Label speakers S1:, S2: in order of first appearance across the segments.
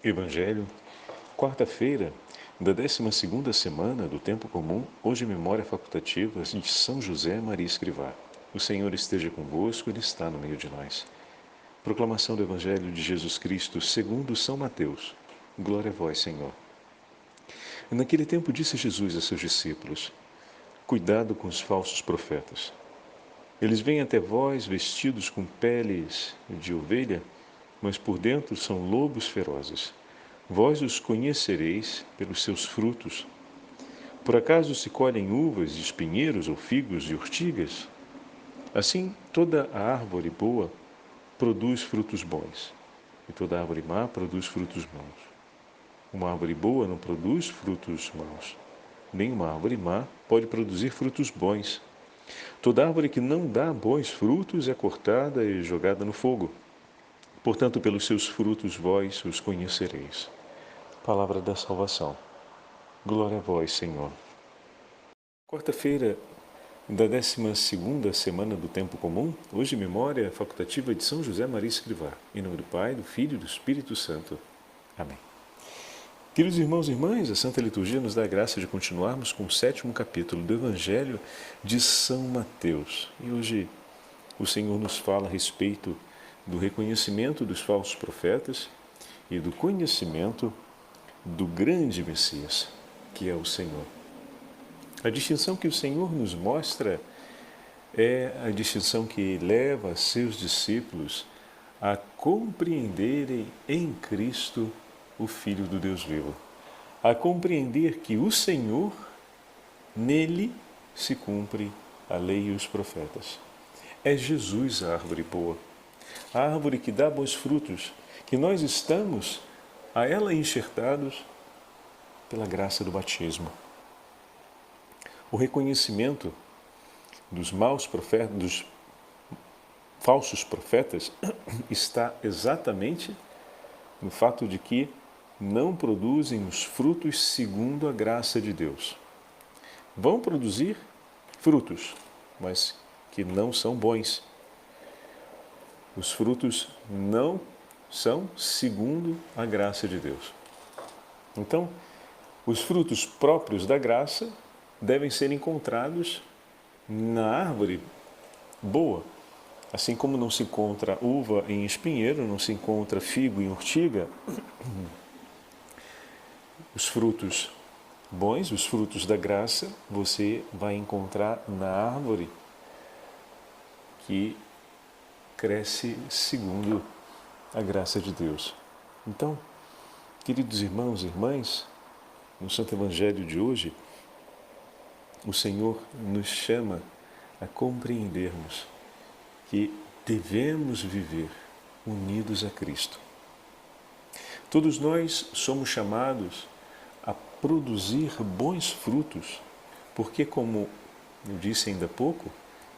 S1: Evangelho, quarta-feira da 12ª semana do Tempo Comum, hoje memória facultativa de São José Maria Escrivá. O Senhor esteja convosco, Ele está no meio de nós. Proclamação do Evangelho de Jesus Cristo segundo São Mateus. Glória a vós, Senhor. Naquele tempo disse Jesus a seus discípulos: Cuidado com os falsos profetas. Eles vêm até vós vestidos com peles de ovelha, mas por dentro são lobos ferozes. Vós os conhecereis pelos seus frutos. Por acaso se colhem uvas de espinheiros ou figos de urtigas? Assim, toda a árvore boa produz frutos bons, e toda árvore má produz frutos maus. Uma árvore boa não produz frutos maus, nem uma árvore má pode produzir frutos bons. Toda árvore que não dá bons frutos é cortada e jogada no fogo. Portanto, pelos seus frutos vós os conhecereis. Palavra da salvação. Glória a vós, Senhor. Quarta-feira da 12ª semana do Tempo Comum, hoje memória facultativa de São José Maria Escrivá. Em nome do Pai, do Filho e do Espírito Santo. Amém. Queridos irmãos e irmãs, a Santa Liturgia nos dá a graça de continuarmos com o 7º capítulo do Evangelho de São Mateus. E hoje o Senhor nos fala a respeito do reconhecimento dos falsos profetas e do conhecimento do grande Messias, que é o Senhor. A distinção que o Senhor nos mostra é a distinção que leva seus discípulos a compreenderem em Cristo o Filho do Deus vivo, a compreender que o Senhor, nele se cumpre a lei e os profetas. É Jesus a árvore boa, a árvore que dá bons frutos, que nós estamos a ela enxertados pela graça do batismo. O reconhecimento dos maus profetas, dos falsos profetas, está exatamente no fato de que não produzem os frutos segundo a graça de Deus. Vão produzir frutos, mas que não são bons. Os frutos não são segundo a graça de Deus. Então, os frutos próprios da graça devem ser encontrados na árvore boa. Assim como não se encontra uva em espinheiro, não se encontra figo em urtiga, os frutos bons, os frutos da graça, você vai encontrar na árvore que cresce segundo a graça de Deus. Então, queridos irmãos e irmãs, no Santo Evangelho de hoje, o Senhor nos chama a compreendermos que devemos viver unidos a Cristo. Todos nós somos chamados a produzir bons frutos, porque, como eu disse ainda há pouco,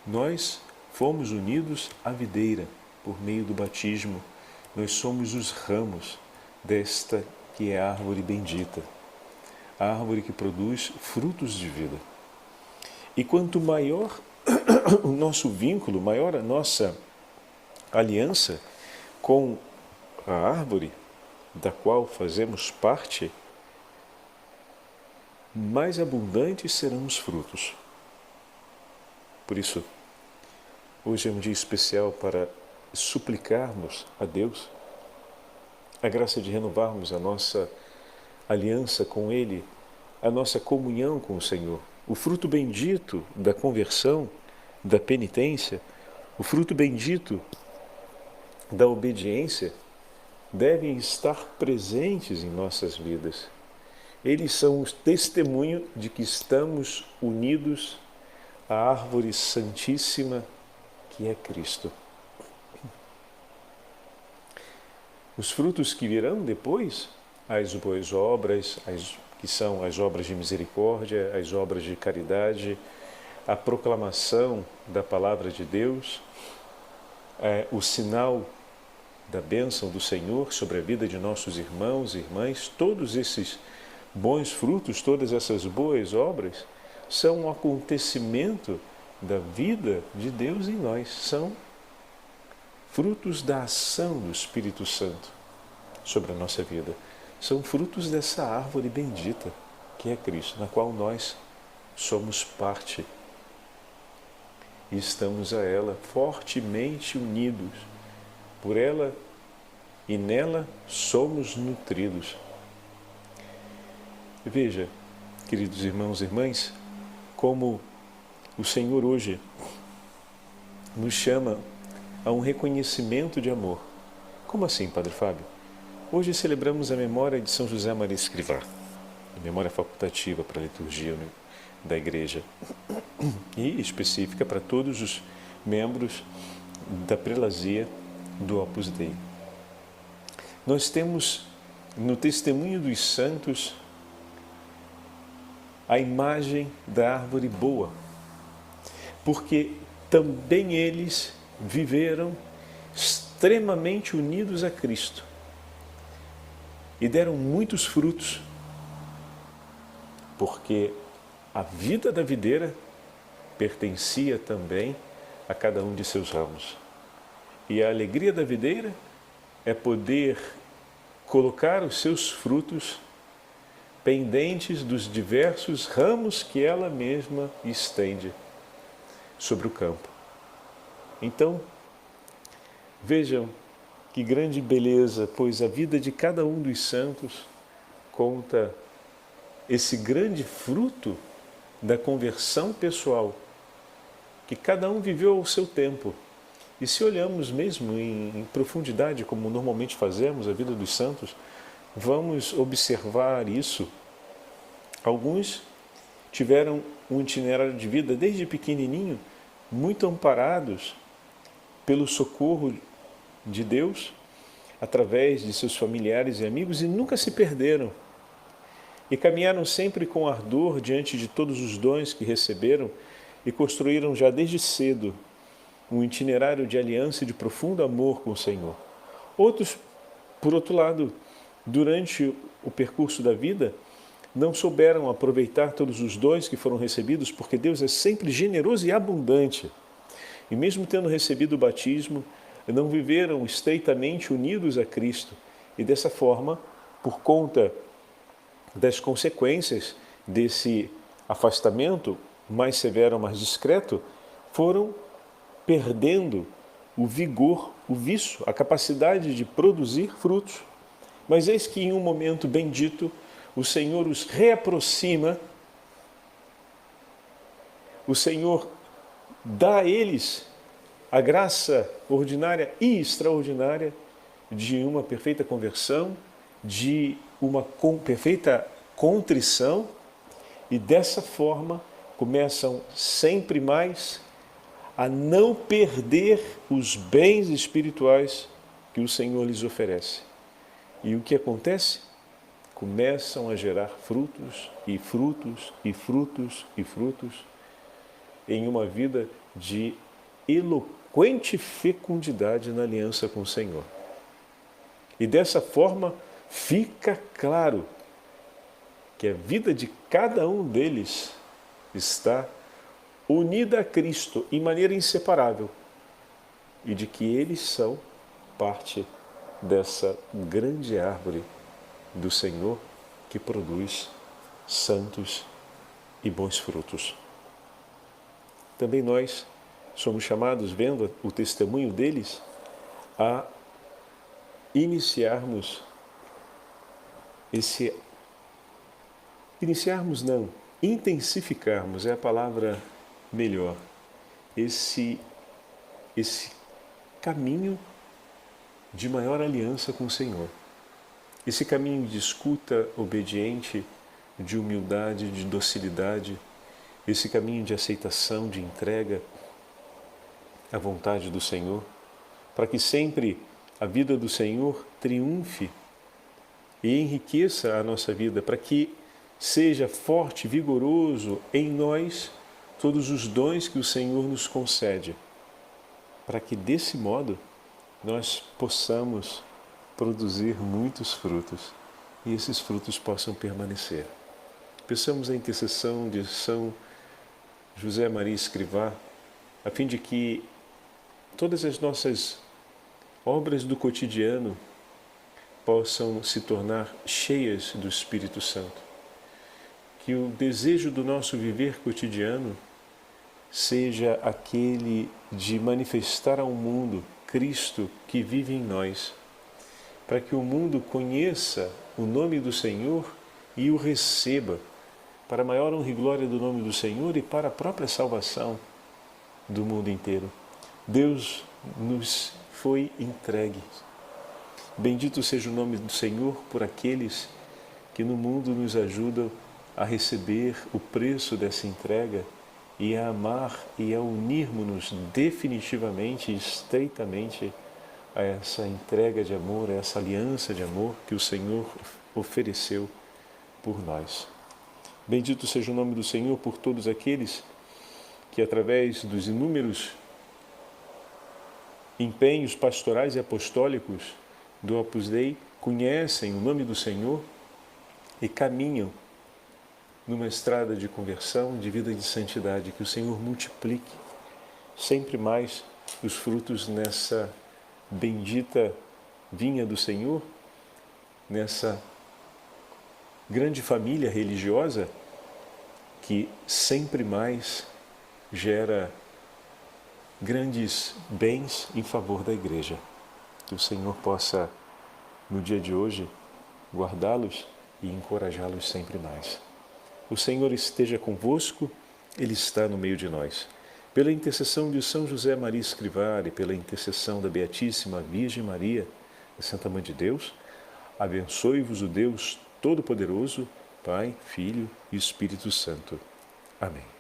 S1: nós fomos unidos à videira por meio do batismo. Nós somos os ramos desta que é a árvore bendita, a árvore que produz frutos de vida. E quanto maior o nosso vínculo, maior a nossa aliança com a árvore da qual fazemos parte, mais abundantes serão os frutos. Por isso, hoje é um dia especial para suplicarmos a Deus a graça de renovarmos a nossa aliança com Ele, a nossa comunhão com o Senhor. O fruto bendito da conversão, da penitência, o fruto bendito da obediência devem estar presentes em nossas vidas. Eles são o testemunho de que estamos unidos à árvore santíssima que é Cristo. Os frutos que virão depois, as boas obras, que são as obras de misericórdia, as obras de caridade, a proclamação da palavra de Deus, o sinal da bênção do Senhor sobre a vida de nossos irmãos e irmãs, todos esses bons frutos, todas essas boas obras, são um acontecimento da vida de Deus em nós, são frutos da ação do Espírito Santo sobre a nossa vida. São frutos dessa árvore bendita que é Cristo, na qual nós somos parte e estamos a ela fortemente unidos. Por ela e nela somos nutridos. Veja, queridos irmãos e irmãs, como o Senhor hoje nos chama a um reconhecimento de amor. Como assim, Padre Fábio? Hoje celebramos a memória de São José Maria Escrivá, a memória facultativa para a liturgia da Igreja e específica para todos os membros da prelazia do Opus Dei. Nós temos no testemunho dos santos a imagem da árvore boa, porque também eles viveram extremamente unidos a Cristo e deram muitos frutos, porque a vida da videira pertencia também a cada um de seus ramos. E a alegria da videira é poder colocar os seus frutos pendentes dos diversos ramos que ela mesma estende sobre o campo. Então, vejam que grande beleza, pois a vida de cada um dos santos conta esse grande fruto da conversão pessoal, que cada um viveu ao seu tempo. E se olhamos mesmo em profundidade, como normalmente fazemos a vida dos santos, vamos observar isso. Alguns tiveram um itinerário de vida desde pequenininho, muito amparados pelo socorro de Deus, através de seus familiares e amigos, e nunca se perderam. E caminharam sempre com ardor diante de todos os dons que receberam e construíram já desde cedo um itinerário de aliança e de profundo amor com o Senhor. Outros, por outro lado, durante o percurso da vida, não souberam aproveitar todos os dons que foram recebidos, porque Deus é sempre generoso e abundante. E mesmo tendo recebido o batismo, não viveram estreitamente unidos a Cristo. E dessa forma, por conta das consequências desse afastamento mais severo, mais discreto, foram perdendo o vigor, o vício, a capacidade de produzir frutos. Mas eis que em um momento bendito, o Senhor os reaproxima, o Senhor dá a eles a graça ordinária e extraordinária de uma perfeita conversão, de uma perfeita contrição, e dessa forma começam sempre mais a não perder os bens espirituais que o Senhor lhes oferece. E o que acontece? Começam a gerar frutos e frutos e frutos e frutos em uma vida de eloquente fecundidade na aliança com o Senhor. E dessa forma fica claro que a vida de cada um deles está unida a Cristo em maneira inseparável e de que eles são parte dessa grande árvore do Senhor que produz santos e bons frutos. Também nós somos chamados, vendo o testemunho deles, a iniciarmos intensificarmos é a palavra melhor, esse caminho de maior aliança com o Senhor. Esse caminho de escuta obediente, de humildade, de docilidade, esse caminho de aceitação, de entrega à vontade do Senhor, para que sempre a vida do Senhor triunfe e enriqueça a nossa vida, para que seja forte, vigoroso em nós todos os dons que o Senhor nos concede, para que desse modo nós possamos produzir muitos frutos e esses frutos possam permanecer. Peçamos a intercessão de São José Maria Escrivá, a fim de que todas as nossas obras do cotidiano possam se tornar cheias do Espírito Santo. Que o desejo do nosso viver cotidiano seja aquele de manifestar ao mundo Cristo que vive em nós, para que o mundo conheça o nome do Senhor e o receba, para a maior honra e glória do nome do Senhor e para a própria salvação do mundo inteiro. Deus nos foi entregue. Bendito seja o nome do Senhor por aqueles que no mundo nos ajudam a receber o preço dessa entrega e a amar e a unirmos-nos definitivamente e estreitamente a essa entrega de amor, a essa aliança de amor que o Senhor ofereceu por nós. Bendito seja o nome do Senhor por todos aqueles que, através dos inúmeros empenhos pastorais e apostólicos do Opus Dei, conhecem o nome do Senhor e caminham numa estrada de conversão, de vida de santidade. Que o Senhor multiplique sempre mais os frutos nessa bendita vinha do Senhor, nessa grande família religiosa que sempre mais gera grandes bens em favor da Igreja. Que o Senhor possa, no dia de hoje, guardá-los e encorajá-los sempre mais. O Senhor esteja convosco, Ele está no meio de nós. Pela intercessão de São José Maria Escrivá e pela intercessão da Beatíssima Virgem Maria, a Santa Mãe de Deus, abençoe-vos o Deus Todo-Poderoso, Pai, Filho e Espírito Santo. Amém.